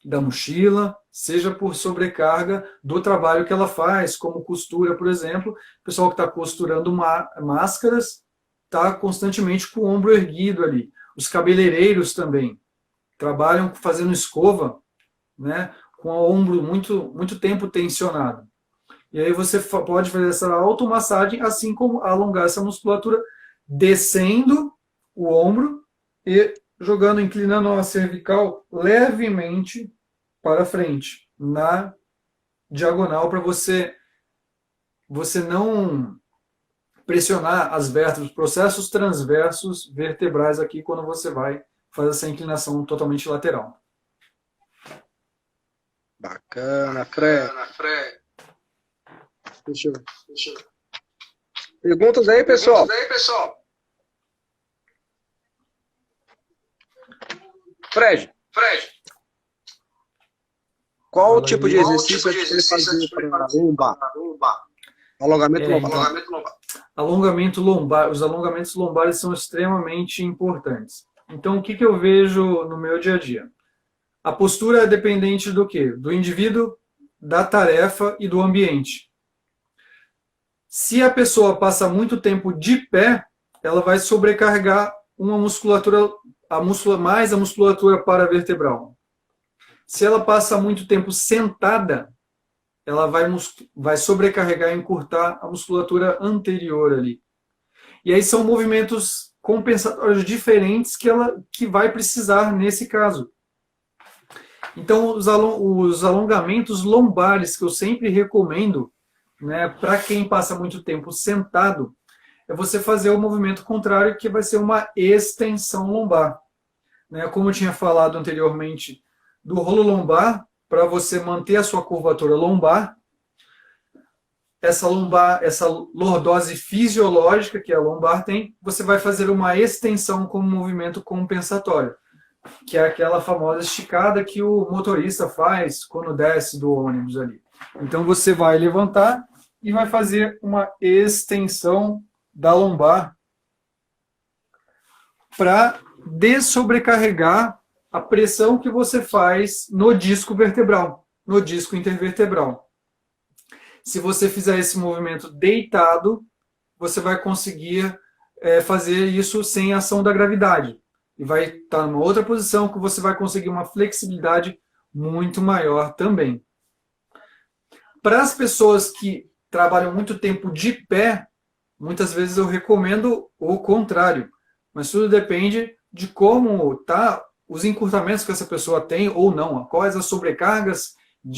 da mochila, seja por sobrecarga do trabalho que ela faz, como costura, por exemplo. O pessoal que está costurando máscaras está constantemente com o ombro erguido ali. Os cabeleireiros também trabalham fazendo escova, né, com o ombro muito tempo tensionado. E aí você pode fazer essa automassagem, assim como alongar essa musculatura, descendo o ombro e jogando, inclinando a cervical levemente para frente, na diagonal, para você não pressionar as vértebras, processos transversos vertebrais aqui quando você vai fazer essa inclinação totalmente lateral. Bacana, Fred. Fred. Deixa eu... Perguntas aí, pessoal? Fred, qual o tipo de exercício você fazer para lombar? Alongamento lombar. Alongamento lombar. Os alongamentos lombares são extremamente importantes. Então, o que eu vejo no meu dia a dia? A postura é dependente do quê? Do indivíduo, da tarefa e do ambiente. Se a pessoa passa muito tempo de pé, ela vai sobrecarregar uma musculatura, mais a musculatura paravertebral. Se ela passa muito tempo sentada, ela vai sobrecarregar e encurtar a musculatura anterior ali. E aí são movimentos compensatórios diferentes que vai precisar nesse caso. Então, os alongamentos lombares, que eu sempre recomendo, né, para quem passa muito tempo sentado, é você fazer o movimento contrário, que vai ser uma extensão lombar. Né, como eu tinha falado anteriormente, do rolo lombar, para você manter a sua curvatura lombar, essa lordose fisiológica que a lombar tem, você vai fazer uma extensão como movimento compensatório, que é aquela famosa esticada que o motorista faz quando desce do ônibus ali. Então você vai levantar e vai fazer uma extensão da lombar para dessobrecarregar a pressão que você faz no disco vertebral, no disco intervertebral. Se você fizer esse movimento deitado, você vai conseguir fazer isso sem ação da gravidade. e vai estar numa outra posição que você vai conseguir uma flexibilidade muito maior também. Para as pessoas que trabalham muito tempo de pé, muitas vezes eu recomendo o contrário, mas tudo depende de como tá os encurtamentos que essa pessoa tem ou não, quais as sobrecargas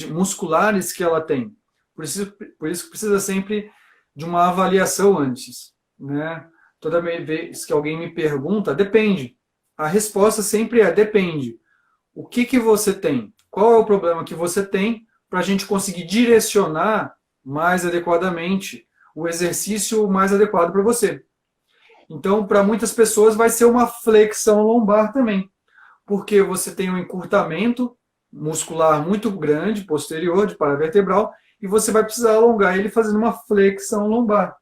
musculares que ela tem. Por isso que precisa sempre de uma avaliação antes, né? Toda vez que alguém me pergunta, depende. A resposta sempre é depende. O que você tem? Qual é o problema que você tem para a gente conseguir direcionar mais adequadamente o exercício mais adequado para você. Então, para muitas pessoas vai ser uma flexão lombar também, porque você tem um encurtamento muscular muito grande, posterior, de paravertebral, e você vai precisar alongar ele fazendo uma flexão lombar,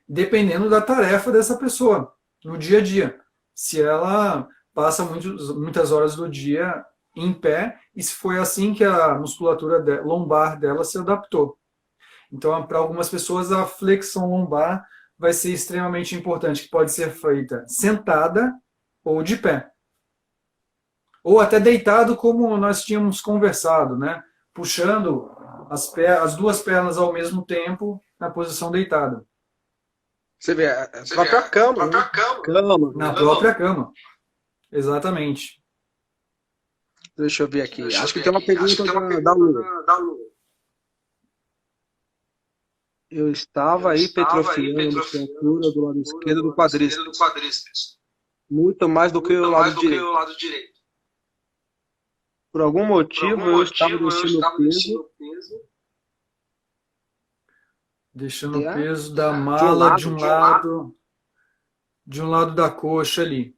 dependendo da tarefa dessa pessoa, no dia a dia. Se ela passa muitas horas do dia em pé, e se foi assim que a musculatura lombar dela se adaptou. Então, para algumas pessoas, a flexão lombar vai ser extremamente importante, que pode ser feita sentada ou de pé. Ou até deitado, como nós tínhamos conversado, né? Puxando as duas pernas ao mesmo tempo na posição deitada. Você vê, a própria cama, né? Cama. Na própria cama. Exatamente. Deixa eu ver aqui. Acho que tem uma pergunta da Lu. Eu estava hipertrofiando a musculatura do lado esquerdo do quadríceps. Muito mais do que o lado direito. Por algum motivo, eu estava descendo o peso. Deixando o peso da mala de um lado da coxa ali.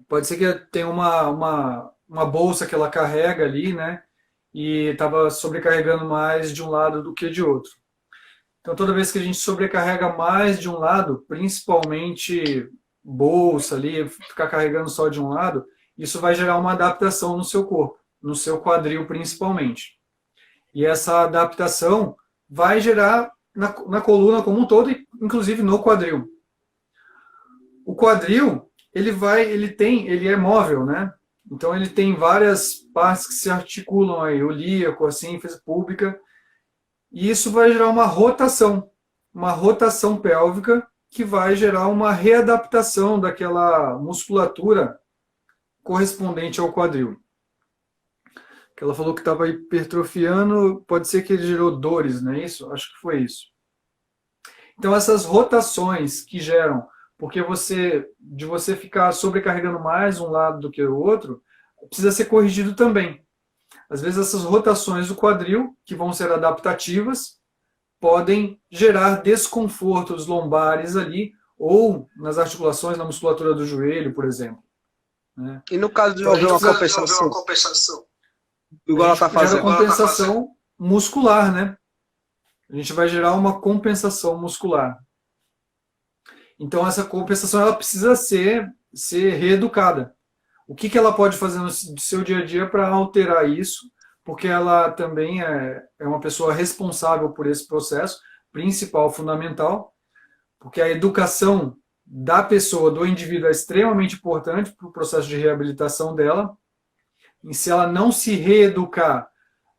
Pode ser que tenha uma bolsa que ela carrega ali, né? E estava sobrecarregando mais de um lado do que de outro. Então, toda vez que a gente sobrecarrega mais de um lado, principalmente bolsa ali, ficar carregando só de um lado, isso vai gerar uma adaptação no seu corpo, no seu quadril principalmente. E essa adaptação vai gerar na coluna como um todo, inclusive no quadril. O quadril, ele é móvel, né? Então ele tem várias partes que se articulam aí, o ilíaco, a sínfise púbica, e isso vai gerar uma rotação pélvica que vai gerar uma readaptação daquela musculatura correspondente ao quadril. Que ela falou que estava hipertrofiando, pode ser que ele gerou dores, não é isso? Acho que foi isso. Então essas rotações que geram, porque de você ficar sobrecarregando mais um lado do que o outro, precisa ser corrigido também. Às vezes essas rotações do quadril, que vão ser adaptativas, podem gerar desconfortos lombares ali, ou nas articulações, na musculatura do joelho, por exemplo. Né? E no caso de haver uma compensação? Igual ela está fazendo. Gera compensação muscular, né? A gente vai gerar uma compensação muscular. Então essa compensação ela precisa ser reeducada. O que ela pode fazer no seu dia a dia para alterar isso? Porque ela também é uma pessoa responsável por esse processo, principal, fundamental, porque a educação da pessoa, do indivíduo, é extremamente importante para o processo de reabilitação dela. E se ela não se reeducar,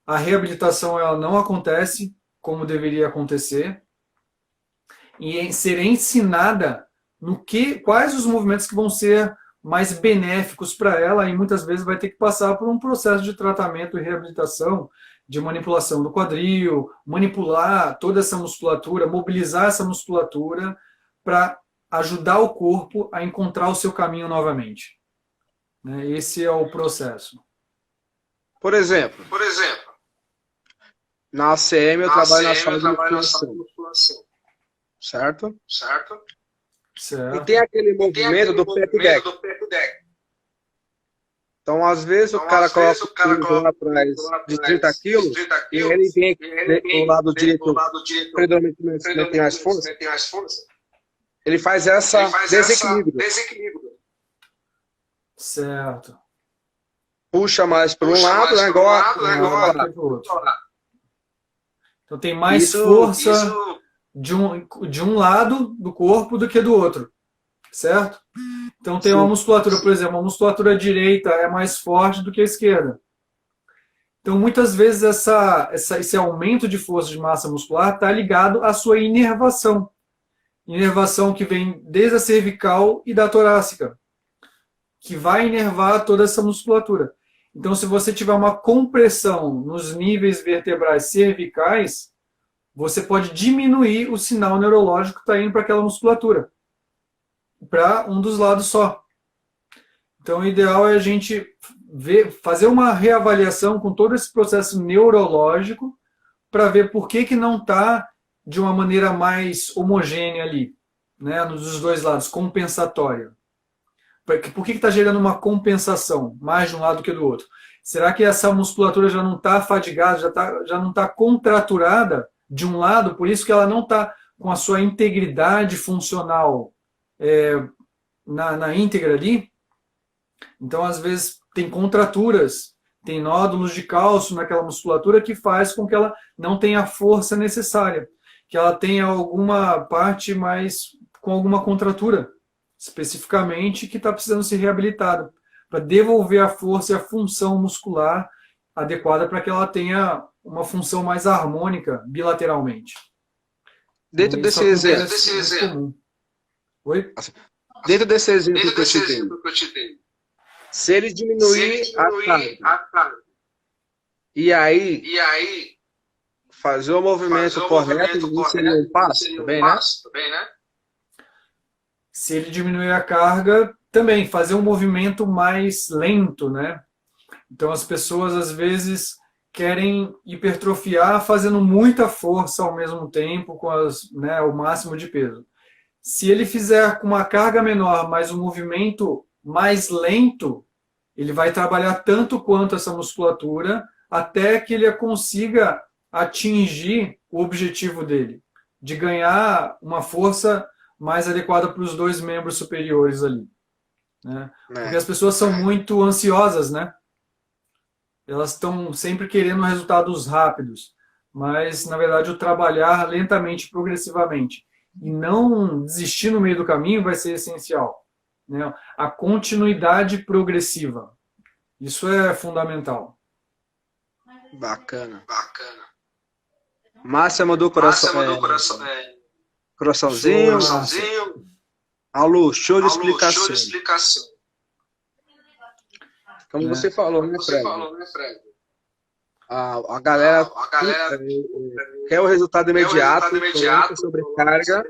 a reabilitação ela não acontece como deveria acontecer. E ser ensinada quais os movimentos que vão ser mais benéficos para ela, e muitas vezes vai ter que passar por um processo de tratamento e reabilitação, de manipulação do quadril, manipular toda essa musculatura, mobilizar essa musculatura para ajudar o corpo a encontrar o seu caminho novamente. Esse é o processo. Por exemplo, na ACM eu trabalho na sala de musculação. Certo? E tem aquele movimento do pep deck. Então, às vezes, o cara coloca o peso lá atrás de 30 quilos e ele vem do lado direito, predominantemente tem mais força. Ele faz essa desequilíbrio. Certo. Puxa mais para um lado, agora para o outro. Então, tem mais força de um lado do corpo do que do outro. certo? Então tem uma Sim. musculatura, por exemplo, a musculatura direita é mais forte do que a esquerda. Então, muitas vezes, esse aumento de força de massa muscular está ligado à sua inervação. Inervação que vem desde a cervical e da torácica, que vai inervar toda essa musculatura. Então, se você tiver uma compressão nos níveis vertebrais cervicais, você pode diminuir o sinal neurológico que está indo para aquela musculatura, para um dos lados só. Então, o ideal é a gente fazer uma reavaliação com todo esse processo neurológico para ver por que não está de uma maneira mais homogênea ali, né, nos dois lados, compensatória. Por que está gerando uma compensação, mais de um lado que do outro? Será que essa musculatura já não está fadigada, já não está contraturada de um lado, por isso que ela não está com a sua integridade funcional na íntegra ali? Então, às vezes, tem contraturas, tem nódulos de cálcio naquela musculatura que faz com que ela não tenha a força necessária, que ela tenha alguma parte mais com alguma contratura, especificamente, que está precisando ser reabilitada, para devolver a força e a função muscular adequada para que ela tenha uma função mais harmônica bilateralmente. Dentro Então, isso desse exemplo, acontece mais comum. Oi? dentro desse exemplo que eu te dei, se ele diminuir a carga e aí fazer o movimento correto, isso seria um passo também, né? Se ele diminuir a carga, também fazer um movimento mais lento, né? Então as pessoas às vezes querem hipertrofiar fazendo muita força ao mesmo tempo com o máximo de peso. Se ele fizer com uma carga menor, mas um movimento mais lento, ele vai trabalhar tanto quanto essa musculatura até que ele consiga atingir o objetivo dele, de ganhar uma força mais adequada para os dois membros superiores ali. Né? Porque as pessoas são muito ansiosas, né? Elas estão sempre querendo resultados rápidos, mas, na verdade, o trabalhar lentamente, progressivamente, e não desistir no meio do caminho vai ser essencial. Né? A continuidade progressiva. Isso é fundamental. Bacana. Márcia mandou coraçãozinho. Alô, show de explicação. Como você falou, né, Fred? A galera quer o resultado imediato, coloca sobrecarga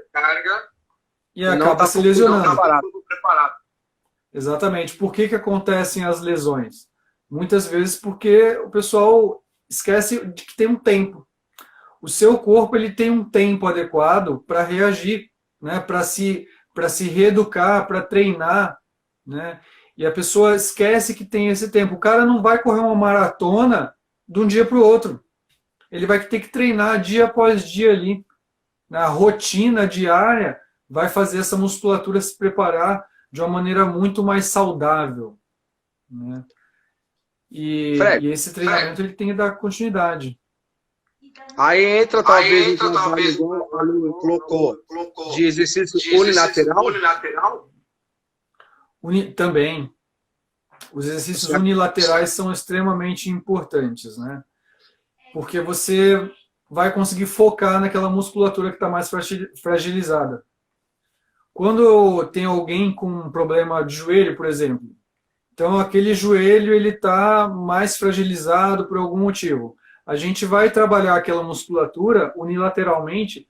e acaba se lesionando. Exatamente. Por que acontecem as lesões? Muitas vezes porque o pessoal esquece de que tem um tempo. O seu corpo ele tem um tempo adequado para reagir, né? Para se reeducar, para treinar, né? E a pessoa esquece que tem esse tempo. O cara não vai correr uma maratona de um dia para o outro. Ele vai ter que treinar dia após dia ali. Na rotina diária, vai fazer essa musculatura se preparar de uma maneira muito mais saudável. Né? E esse treinamento ele tem que dar continuidade. Aí entra talvez um trabalho igual a Lu colocou, de exercício unilateral. Também. Os exercícios unilaterais são extremamente importantes, né? Porque você vai conseguir focar naquela musculatura que está mais fragilizada. Quando tem alguém com um problema de joelho, por exemplo, então aquele joelho ele está mais fragilizado por algum motivo. A gente vai trabalhar aquela musculatura unilateralmente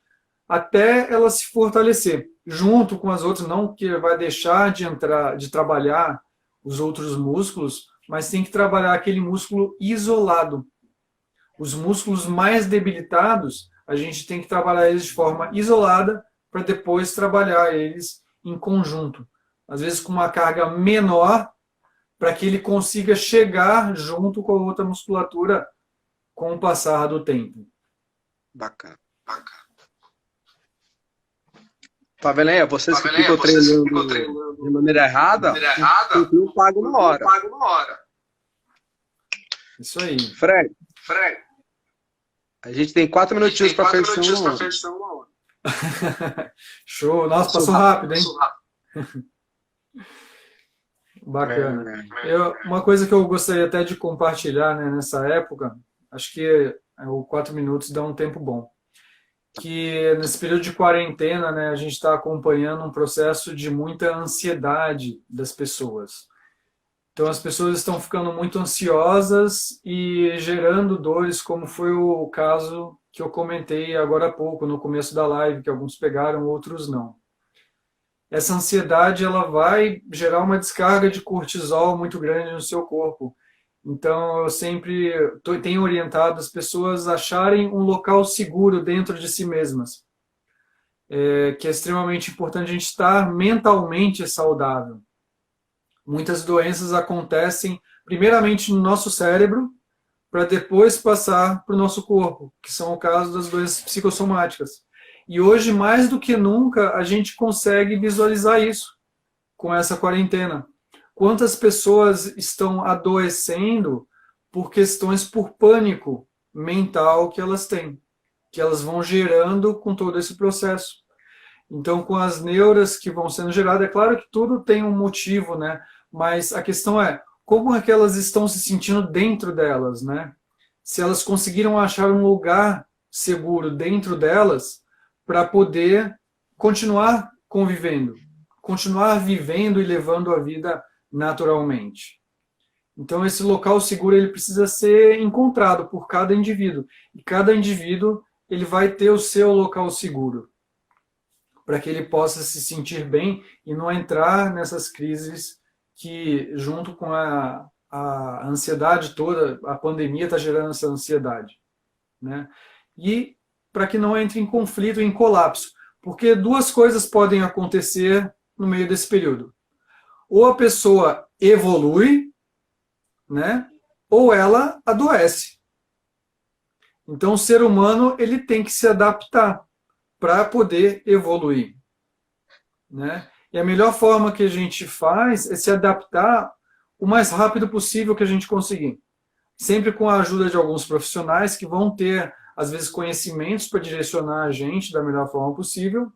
até ela se fortalecer, junto com as outras, não que vai deixar de trabalhar os outros músculos, mas tem que trabalhar aquele músculo isolado. Os músculos mais debilitados, a gente tem que trabalhar eles de forma isolada para depois trabalhar eles em conjunto. Às vezes com uma carga menor, para que ele consiga chegar junto com a outra musculatura com o passar do tempo. Bacana. Tá vendo aí? Vocês que ficam treinando de maneira errada, eu pago uma hora. Isso aí. Fred, a gente tem 4 minutinhos para fechar uma hora. Show. Nossa, passou rápido, hein? Bacana. Uma coisa que eu gostaria até de compartilhar, né, nessa época, acho que o 4 minutos dá um tempo bom, que nesse período de quarentena, né, a gente está acompanhando um processo de muita ansiedade das pessoas. Então as pessoas estão ficando muito ansiosas e gerando dores, como foi o caso que eu comentei agora há pouco, no começo da live, que alguns pegaram, outros não. Essa ansiedade ela vai gerar uma descarga de cortisol muito grande no seu corpo. Então eu sempre tenho orientado as pessoas a acharem um local seguro dentro de si mesmas, que é extremamente importante a gente estar mentalmente saudável. Muitas doenças acontecem primeiramente no nosso cérebro, para depois passar para o nosso corpo, que são o caso das doenças psicossomáticas. E hoje, mais do que nunca, a gente consegue visualizar isso com essa quarentena. Quantas pessoas estão adoecendo por questões por pânico mental que elas têm, que elas vão gerando com todo esse processo. Então, com as neuras que vão sendo geradas, é claro que tudo tem um motivo, né? Mas a questão é como é que elas estão se sentindo dentro delas, né? Se elas conseguiram achar um lugar seguro dentro delas para poder continuar convivendo, continuar vivendo e levando a vida naturalmente. Então esse local seguro ele precisa ser encontrado por cada indivíduo. E cada indivíduo ele vai ter o seu local seguro, para que ele possa se sentir bem e não entrar nessas crises que, junto com a ansiedade toda, a pandemia está gerando essa ansiedade, né? E para que não entre em conflito, em colapso. Porque duas coisas podem acontecer no meio desse período. Ou a pessoa evolui, né? Ou ela adoece. Então o ser humano ele tem que se adaptar para poder evoluir, né? E a melhor forma que a gente faz é se adaptar o mais rápido possível que a gente conseguir. Sempre com a ajuda de alguns profissionais que vão ter, às vezes, conhecimentos para direcionar a gente da melhor forma possível,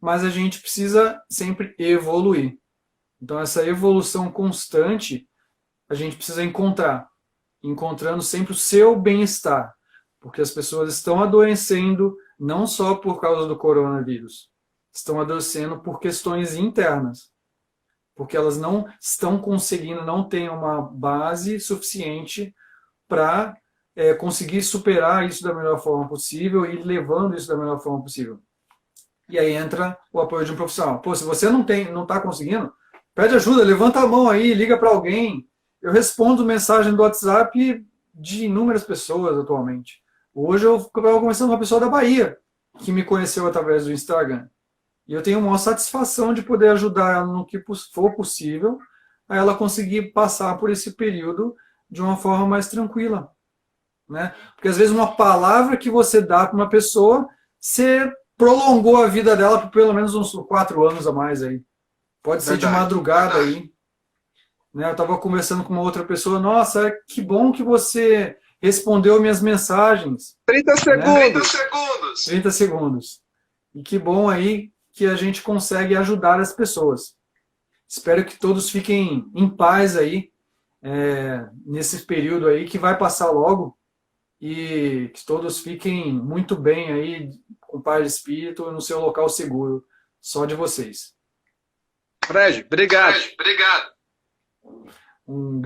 mas a gente precisa sempre evoluir. Então, essa evolução constante, a gente precisa encontrar, encontrando sempre o seu bem-estar, porque as pessoas estão adoecendo não só por causa do coronavírus, estão adoecendo por questões internas, porque elas não estão conseguindo, não têm uma base suficiente para conseguir superar isso da melhor forma possível e ir levando isso da melhor forma possível. E aí entra o apoio de um profissional. Pô, se você não está conseguindo, pede ajuda, levanta a mão aí, liga para alguém. Eu respondo mensagem do WhatsApp de inúmeras pessoas atualmente. Hoje eu estava conversando com uma pessoa da Bahia, que me conheceu através do Instagram. E eu tenho uma satisfação de poder ajudar ela no que for possível, a ela conseguir passar por esse período de uma forma mais tranquila, né? Porque às vezes uma palavra que você dá para uma pessoa, você prolongou a vida dela por pelo menos uns 4 anos a mais aí. Pode ser de madrugada aí. Né? Eu estava conversando com uma outra pessoa, nossa, que bom que você respondeu minhas mensagens. 30 segundos. Né? 30 segundos. 30 segundos. E que bom aí que a gente consegue ajudar as pessoas. Espero que todos fiquem em paz aí, nesse período aí, que vai passar logo, e que todos fiquem muito bem aí, com paz de espírito, no seu local seguro, só de vocês. Fred, obrigado. Um